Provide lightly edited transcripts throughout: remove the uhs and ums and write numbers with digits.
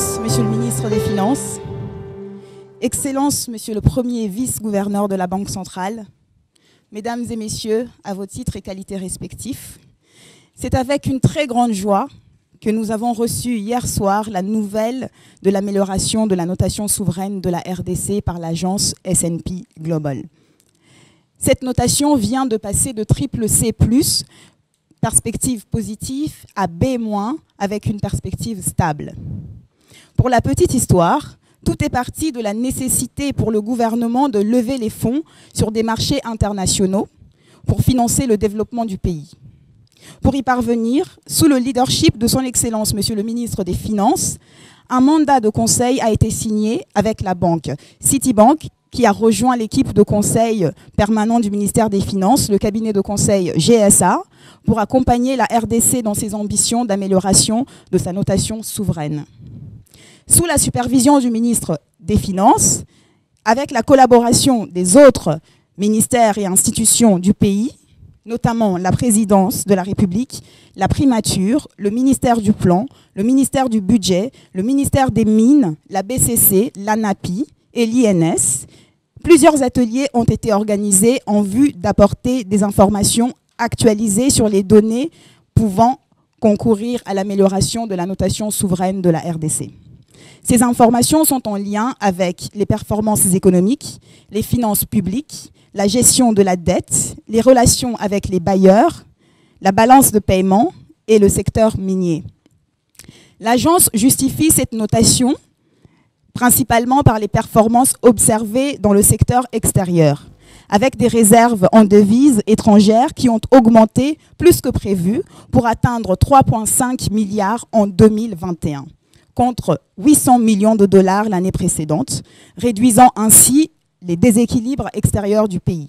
Excellence, Monsieur le ministre des Finances, Excellence, Monsieur le premier vice-gouverneur de la Banque centrale, Mesdames et Messieurs, à vos titres et qualités respectifs, c'est avec une très grande joie que nous avons reçu hier soir la nouvelle de l'amélioration de la notation souveraine de la RDC par l'agence S&P Global. Cette notation vient de passer de triple C+, perspective positive, à B-, avec une perspective stable. Pour la petite histoire, tout est parti de la nécessité pour le gouvernement de lever les fonds sur des marchés internationaux pour financer le développement du pays. Pour y parvenir, sous le leadership de son Excellence, Monsieur le ministre des Finances, un mandat de conseil a été signé avec la banque Citibank, qui a rejoint l'équipe de conseil permanent du ministère des Finances, le cabinet de conseil GSA, pour accompagner la RDC dans ses ambitions d'amélioration de sa notation souveraine. Sous la supervision du ministre des Finances, avec la collaboration des autres ministères et institutions du pays, notamment la présidence de la République, la primature, le ministère du Plan, le ministère du Budget, le ministère des Mines, la BCC, l'ANAPI et l'INS, plusieurs ateliers ont été organisés en vue d'apporter des informations actualisées sur les données pouvant concourir à l'amélioration de la notation souveraine de la RDC. Ces informations sont en lien avec les performances économiques, les finances publiques, la gestion de la dette, les relations avec les bailleurs, la balance de paiement et le secteur minier. L'agence justifie cette notation principalement par les performances observées dans le secteur extérieur, avec des réserves en devises étrangères qui ont augmenté plus que prévu pour atteindre 3,5 milliards en 2021, contre 800 millions de dollars l'année précédente, réduisant ainsi les déséquilibres extérieurs du pays.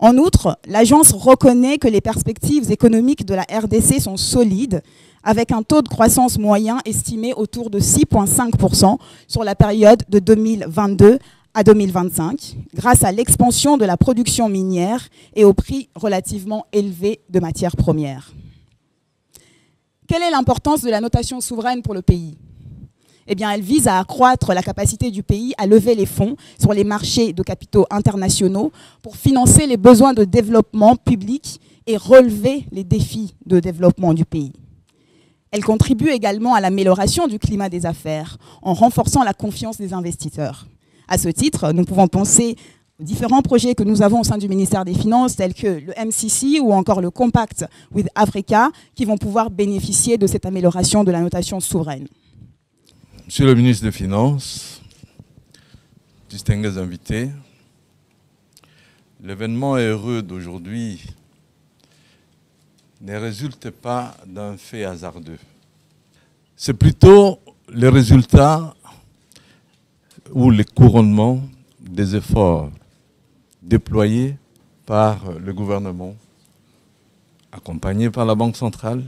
En outre, l'agence reconnaît que les perspectives économiques de la RDC sont solides, avec un taux de croissance moyen estimé autour de 6,5% sur la période de 2022 à 2025, grâce à l'expansion de la production minière et au prix relativement élevé de matières premières. Quelle est l'importance de la notation souveraine pour le pays ? Eh bien, elle vise à accroître la capacité du pays à lever les fonds sur les marchés de capitaux internationaux pour financer les besoins de développement public et relever les défis de développement du pays. Elle contribue également à l'amélioration du climat des affaires en renforçant la confiance des investisseurs. À ce titre, nous pouvons penser aux différents projets que nous avons au sein du ministère des Finances, tels que le MCC ou encore le Compact with Africa, qui vont pouvoir bénéficier de cette amélioration de la notation souveraine. Monsieur le ministre des Finances, distingués invités, l'événement heureux d'aujourd'hui ne résulte pas d'un fait hasardeux. C'est plutôt le résultat ou le couronnement des efforts déployés par le gouvernement, accompagné par la Banque centrale,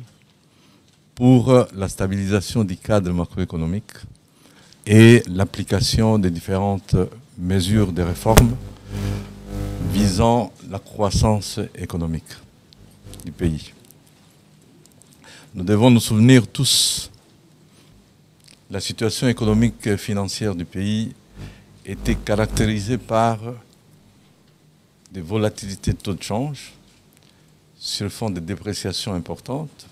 pour la stabilisation du cadre macroéconomique et l'application des différentes mesures de réforme visant la croissance économique du pays. Nous devons nous souvenir tous, la situation économique et financière du pays était caractérisée par des volatilités de taux de change sur fond de dépréciation importante.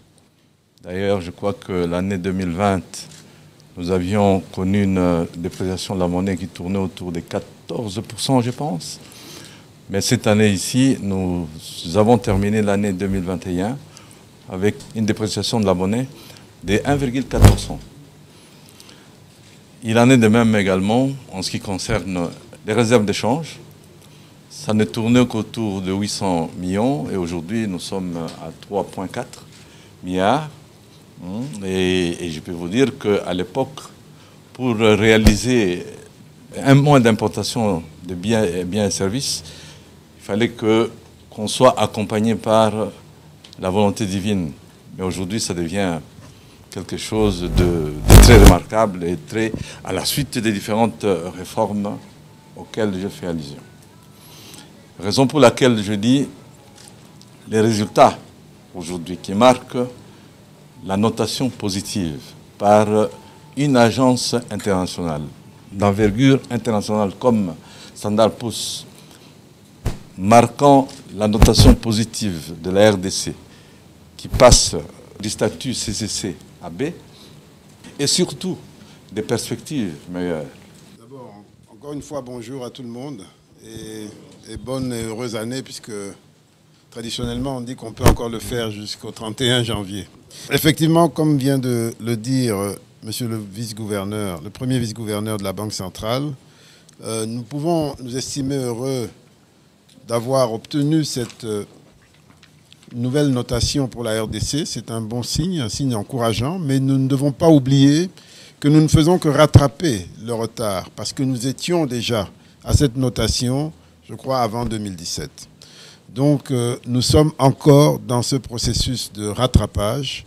D'ailleurs, je crois que l'année 2020, nous avions connu une dépréciation de la monnaie qui tournait autour de 14%, je pense. Mais cette année ici, nous avons terminé l'année 2021 avec une dépréciation de la monnaie de 1,4%. Il en est de même également en ce qui concerne les réserves d'échange. Ça ne tournait qu'autour de 800 millions et aujourd'hui nous sommes à 3,4 milliards. Et je peux vous dire qu'à l'époque, pour réaliser un mois d'importation de biens et services, il fallait qu'on soit accompagné par la volonté divine. Mais aujourd'hui, ça devient quelque chose de très remarquable et très à la suite des différentes réformes auxquelles je fais allusion. Raison pour laquelle je dis les résultats aujourd'hui qui marquent la notation positive par une agence internationale, d'envergure internationale comme Standard & Poor's, marquant la notation positive de la RDC, qui passe du statut CCC à B, et surtout des perspectives meilleures. D'abord, encore une fois, bonjour à tout le monde et bonne et heureuse année, puisque traditionnellement, on dit qu'on peut encore le faire jusqu'au 31 janvier. Effectivement, comme vient de le dire monsieur le vice-gouverneur, le premier vice-gouverneur de la Banque centrale, nous pouvons nous estimer heureux d'avoir obtenu cette nouvelle notation pour la RDC. C'est un bon signe, un signe encourageant, mais nous ne devons pas oublier que nous ne faisons que rattraper le retard, parce que nous étions déjà à cette notation, je crois, avant 2017. Donc, nous sommes encore dans ce processus de rattrapage,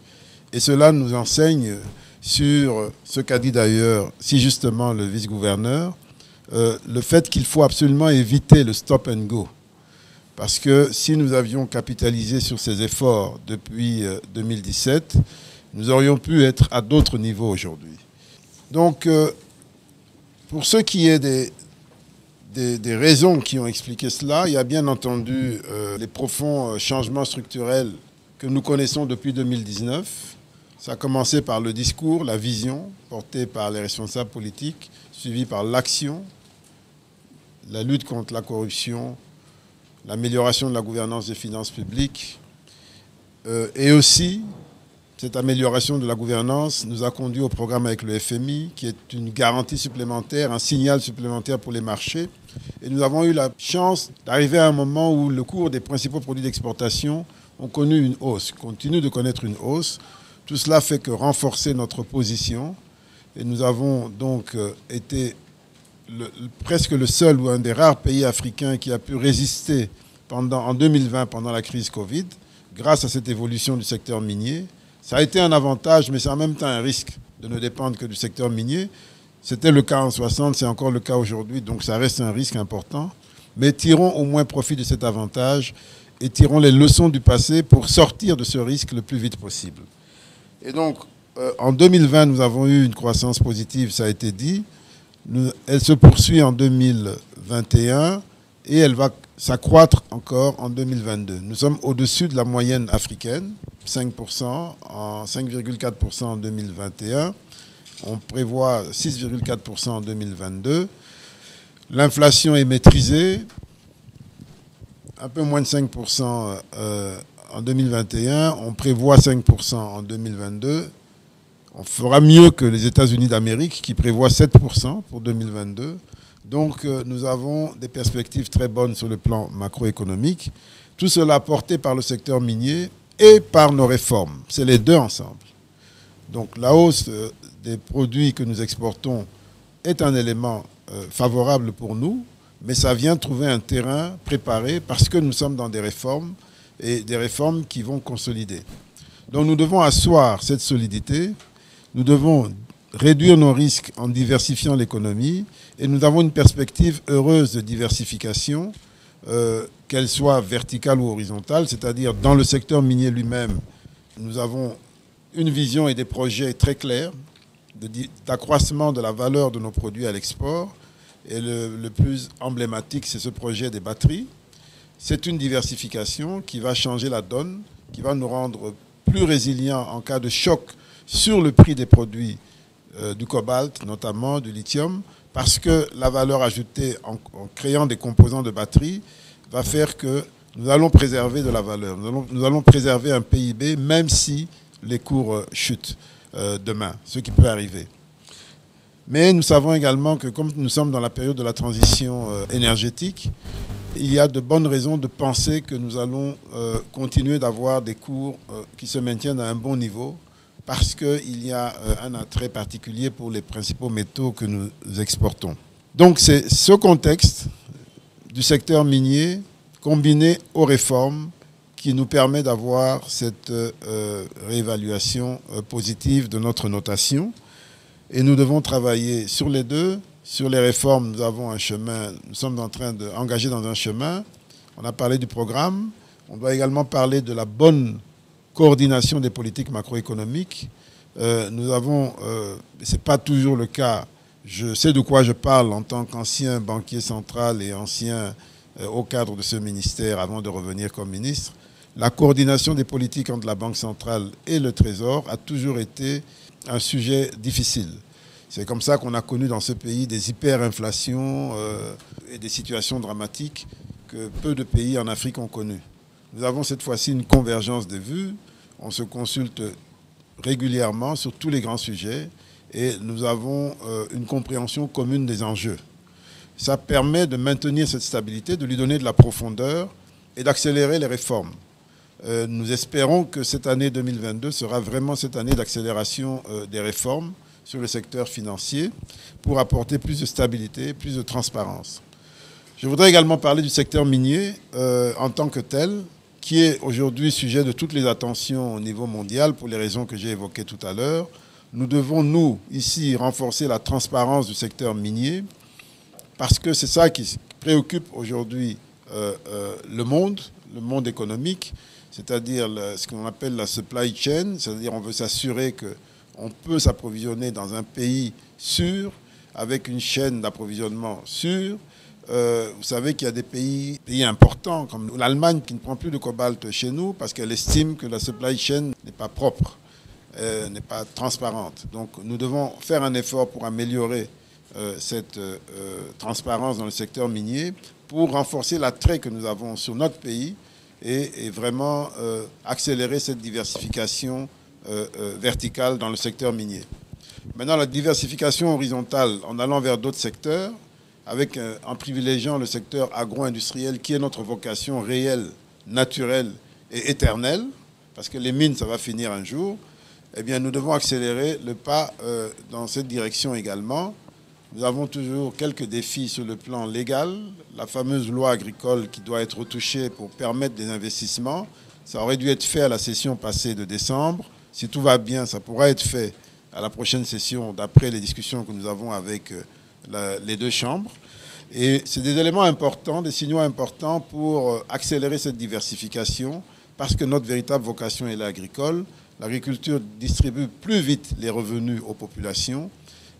et cela nous enseigne sur ce qu'a dit d'ailleurs si justement le vice-gouverneur, le fait qu'il faut absolument éviter le stop and go. Parce que si nous avions capitalisé sur ces efforts depuis 2017, nous aurions pu être à d'autres niveaux aujourd'hui. Donc, pour ce qui est des raisons qui ont expliqué cela, il y a bien entendu les profonds changements structurels que nous connaissons depuis 2019. Ça a commencé par le discours, la vision portée par les responsables politiques, suivie par l'action, la lutte contre la corruption, l'amélioration de la gouvernance des finances publiques. Et aussi, cette amélioration de la gouvernance nous a conduit au programme avec le FMI, qui est une garantie supplémentaire, un signal supplémentaire pour les marchés. Et nous avons eu la chance d'arriver à un moment où le cours des principaux produits d'exportation ont connu une hausse, continue de connaître une hausse. Tout cela fait que renforcer notre position. Et nous avons donc été presque le seul ou un des rares pays africains qui a pu résister en 2020 pendant la crise Covid, grâce à cette évolution du secteur minier. Ça a été un avantage, mais c'est en même temps un risque de ne dépendre que du secteur minier. C'était le cas en 60, c'est encore le cas aujourd'hui, donc ça reste un risque important. Mais tirons au moins profit de cet avantage et tirons les leçons du passé pour sortir de ce risque le plus vite possible. Et donc, en 2020, nous avons eu une croissance positive, ça a été dit. Elle se poursuit en 2021 et elle va s'accroître encore en 2022. Nous sommes au-dessus de la moyenne africaine, 5%, 5,4% en 2021. On prévoit 6,4% en 2022. L'inflation est maîtrisée, un peu moins de 5% en 2021. On prévoit 5% en 2022. On fera mieux que les États-Unis d'Amérique qui prévoient 7% pour 2022. Donc nous avons des perspectives très bonnes sur le plan macroéconomique. Tout cela porté par le secteur minier et par nos réformes. C'est les deux ensemble. Donc la hausse des produits que nous exportons est un élément favorable pour nous, mais ça vient trouver un terrain préparé parce que nous sommes dans des réformes et des réformes qui vont consolider. Donc nous devons asseoir cette solidité. Nous devons réduire nos risques en diversifiant l'économie et nous avons une perspective heureuse de diversification, qu'elle soit verticale ou horizontale, c'est-à-dire dans le secteur minier lui-même, nous avons une vision et des projets très clairs d'accroissement de la valeur de nos produits à l'export. Et le plus emblématique, c'est ce projet des batteries. C'est une diversification qui va changer la donne, qui va nous rendre plus résilients en cas de choc sur le prix des produits du cobalt, notamment du lithium, parce que la valeur ajoutée en créant des composants de batterie va faire que nous allons préserver de la valeur. Nous allons préserver un PIB, même si les cours chutent demain, ce qui peut arriver. Mais nous savons également que comme nous sommes dans la période de la transition énergétique, il y a de bonnes raisons de penser que nous allons continuer d'avoir des cours qui se maintiennent à un bon niveau, parce qu'il y a un attrait particulier pour les principaux métaux que nous exportons. Donc c'est ce contexte du secteur minier combiné aux réformes qui nous permet d'avoir cette réévaluation positive de notre notation. Et nous devons travailler sur les deux. Sur les réformes, nous avons un chemin, nous sommes en train d'engager dans un chemin. On a parlé du programme. On doit également parler de la bonne coordination des politiques macroéconomiques, c'est pas toujours le cas, je sais de quoi je parle en tant qu'ancien banquier central et ancien haut cadre de ce ministère avant de revenir comme ministre. La coordination des politiques entre la Banque centrale et le Trésor a toujours été un sujet difficile. C'est comme ça qu'on a connu dans ce pays des hyperinflations et des situations dramatiques que peu de pays en Afrique ont connues. Nous avons cette fois-ci une convergence des vues. On se consulte régulièrement sur tous les grands sujets et nous avons une compréhension commune des enjeux. Ça permet de maintenir cette stabilité, de lui donner de la profondeur et d'accélérer les réformes. Nous espérons que cette année 2022 sera vraiment cette année d'accélération des réformes sur le secteur financier pour apporter plus de stabilité, plus de transparence. Je voudrais également parler du secteur minier en tant que tel, qui est aujourd'hui sujet de toutes les attentions au niveau mondial pour les raisons que j'ai évoquées tout à l'heure. Nous devons, nous, ici, renforcer la transparence du secteur minier parce que c'est ça qui préoccupe aujourd'hui le monde économique, c'est-à-dire ce qu'on appelle la supply chain, c'est-à-dire on veut s'assurer qu'on peut s'approvisionner dans un pays sûr, avec une chaîne d'approvisionnement sûre. Vous savez qu'il y a des pays importants, comme l'Allemagne, qui ne prend plus de cobalt chez nous parce qu'elle estime que la supply chain n'est pas propre, n'est pas transparente. Donc nous devons faire un effort pour améliorer cette transparence dans le secteur minier, pour renforcer l'attrait que nous avons sur notre pays et vraiment accélérer cette diversification verticale dans le secteur minier. Maintenant, la diversification horizontale en allant vers d'autres secteurs, en privilégiant le secteur agro-industriel qui est notre vocation réelle, naturelle et éternelle, parce que les mines, ça va finir un jour, eh bien, nous devons accélérer le pas dans cette direction également. Nous avons toujours quelques défis sur le plan légal. La fameuse loi agricole qui doit être retouchée pour permettre des investissements, ça aurait dû être fait à la session passée de décembre. Si tout va bien, ça pourra être fait à la prochaine session, d'après les discussions que nous avons avec les deux chambres. Et c'est des éléments importants, des signaux importants pour accélérer cette diversification, parce que notre véritable vocation est l'agricole. L'agriculture distribue plus vite les revenus aux populations,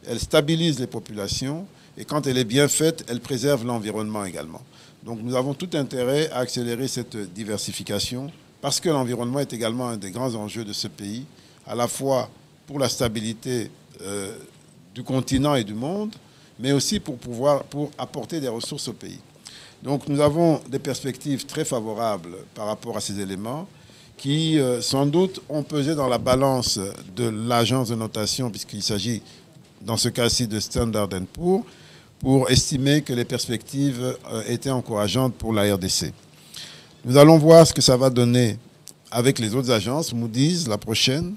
elle stabilise les populations, et quand elle est bien faite, elle préserve l'environnement également. Donc nous avons tout intérêt à accélérer cette diversification, parce que l'environnement est également un des grands enjeux de ce pays, à la fois pour la stabilité du continent et du monde, mais aussi pour apporter des ressources au pays. Donc nous avons des perspectives très favorables par rapport à ces éléments qui, sans doute, ont pesé dans la balance de l'agence de notation, puisqu'il s'agit, dans ce cas-ci, de Standard & Poor's, pour estimer que les perspectives étaient encourageantes pour la RDC. Nous allons voir ce que ça va donner avec les autres agences, Moody's, la prochaine,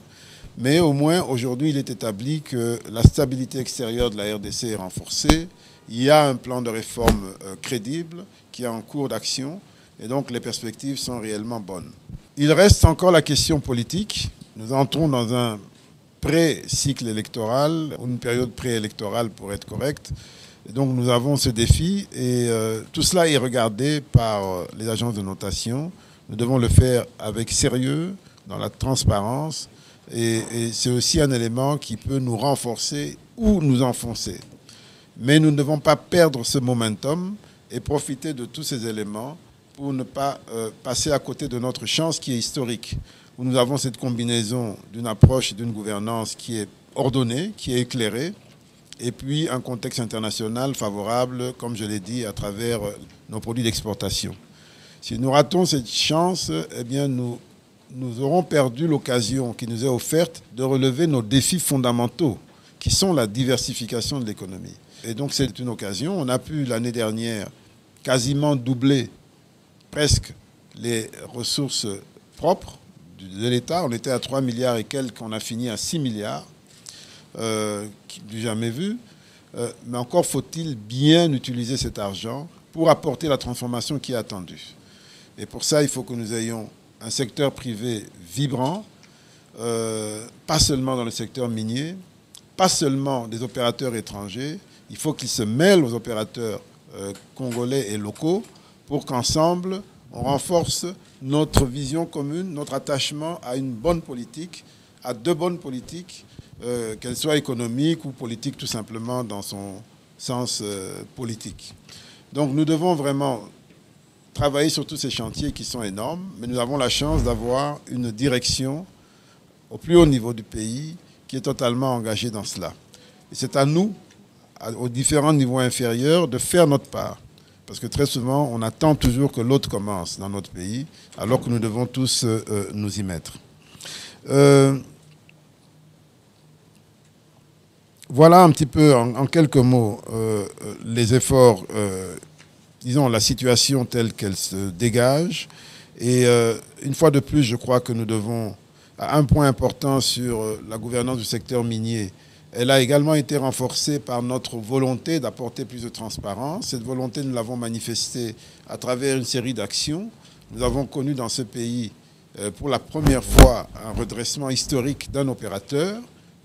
mais au moins, aujourd'hui, il est établi que la stabilité extérieure de la RDC est renforcée. Il y a un plan de réforme crédible qui est en cours d'action et donc les perspectives sont réellement bonnes. Il reste encore la question politique. Nous entrons dans un pré-cycle électoral, ou une période préélectorale pour être correct. Et donc nous avons ce défi et tout cela est regardé par les agences de notation. Nous devons le faire avec sérieux, dans la transparence. Et c'est aussi un élément qui peut nous renforcer ou nous enfoncer. Mais nous ne devons pas perdre ce momentum et profiter de tous ces éléments pour ne pas passer à côté de notre chance qui est historique, où nous avons cette combinaison d'une approche et d'une gouvernance qui est ordonnée, qui est éclairée, et puis un contexte international favorable, comme je l'ai dit, à travers nos produits d'exportation. Si nous ratons cette chance, eh bien nous aurons perdu l'occasion qui nous est offerte de relever nos défis fondamentaux, qui sont la diversification de l'économie. Et donc c'est une occasion. On a pu l'année dernière quasiment doubler presque les ressources propres de l'État. On était à 3 milliards et quelques, on a fini à 6 milliards, du jamais vu. Mais encore faut-il bien utiliser cet argent pour apporter la transformation qui est attendue. Et pour ça, il faut que nous ayons un secteur privé vibrant, pas seulement dans le secteur minier, pas seulement des opérateurs étrangers. Il faut qu'ils se mêlent aux opérateurs congolais et locaux pour qu'ensemble, on renforce notre vision commune, notre attachement à une bonne politique à de bonnes politiques, qu'elles soient économiques ou politiques tout simplement dans son sens politique. Donc nous devons vraiment travailler sur tous ces chantiers qui sont énormes, mais nous avons la chance d'avoir une direction au plus haut niveau du pays qui est totalement engagée dans cela. Et c'est à nous, aux différents niveaux inférieurs, de faire notre part. Parce que très souvent, on attend toujours que l'autre commence dans notre pays, alors que nous devons tous nous y mettre. Voilà un petit peu, en quelques mots, les efforts, disons, la situation telle qu'elle se dégage. Et une fois de plus, je crois que nous devons, à un point important sur la gouvernance du secteur minier, elle a également été renforcée par notre volonté d'apporter plus de transparence. Cette volonté, nous l'avons manifestée à travers une série d'actions. Nous avons connu dans ce pays, pour la première fois, un redressement historique d'un opérateur,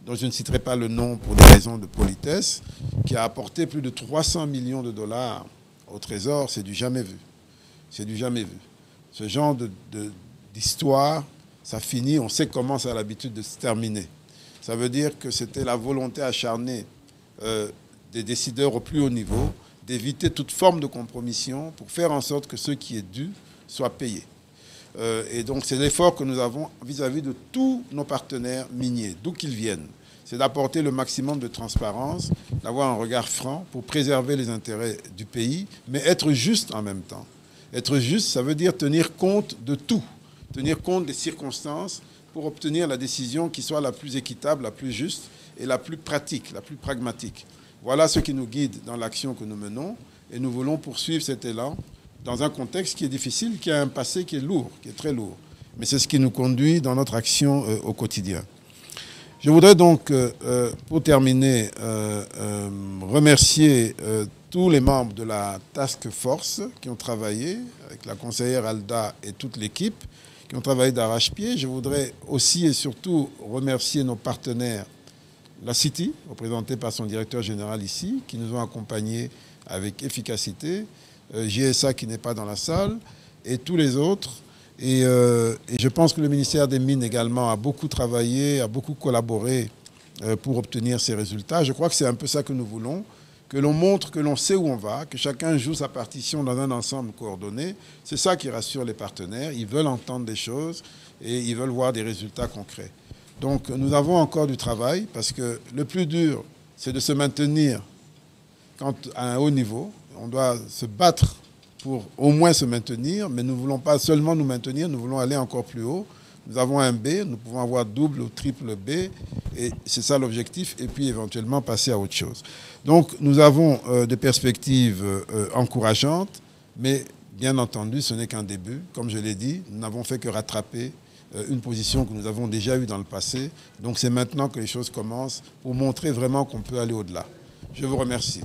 dont je ne citerai pas le nom pour des raisons de politesse, qui a apporté plus de 300 millions de dollars au Trésor. C'est du jamais vu. C'est du jamais vu. Ce genre d'histoire, ça finit, on sait comment ça a l'habitude de se terminer. Ça veut dire que c'était la volonté acharnée des décideurs au plus haut niveau d'éviter toute forme de compromission pour faire en sorte que ce qui est dû soit payé. Et donc c'est l'effort que nous avons vis-à-vis de tous nos partenaires miniers, d'où qu'ils viennent. C'est d'apporter le maximum de transparence, d'avoir un regard franc pour préserver les intérêts du pays, mais être juste en même temps. Être juste, ça veut dire tenir compte de tout, tenir compte des circonstances, pour obtenir la décision qui soit la plus équitable, la plus juste et la plus pratique, la plus pragmatique. Voilà ce qui nous guide dans l'action que nous menons et nous voulons poursuivre cet élan dans un contexte qui est difficile, qui a un passé qui est lourd, qui est très lourd. Mais c'est ce qui nous conduit dans notre action au quotidien. Je voudrais donc, pour terminer, remercier tous les membres de la Task Force qui ont travaillé, avec la conseillère Alda et toute l'équipe, qui ont travaillé d'arrache-pied. Je voudrais aussi et surtout remercier nos partenaires, la City, représentée par son directeur général ici, qui nous ont accompagnés avec efficacité, GSA qui n'est pas dans la salle, et tous les autres. Et je pense que le ministère des Mines également a beaucoup travaillé, a beaucoup collaboré pour obtenir ces résultats. Je crois que c'est un peu ça que nous voulons, que l'on montre que l'on sait où on va, que chacun joue sa partition dans un ensemble coordonné. C'est ça qui rassure les partenaires. Ils veulent entendre des choses et ils veulent voir des résultats concrets. Donc nous avons encore du travail parce que le plus dur, c'est de se maintenir à un haut niveau. On doit se battre pour au moins se maintenir, mais nous ne voulons pas seulement nous maintenir, nous voulons aller encore plus haut. Nous avons un B, nous pouvons avoir double ou triple B, et c'est ça l'objectif, et puis éventuellement passer à autre chose. Donc nous avons des perspectives encourageantes, mais bien entendu, ce n'est qu'un début. Comme je l'ai dit, nous n'avons fait que rattraper une position que nous avons déjà eue dans le passé. Donc c'est maintenant que les choses commencent pour montrer vraiment qu'on peut aller au-delà. Je vous remercie.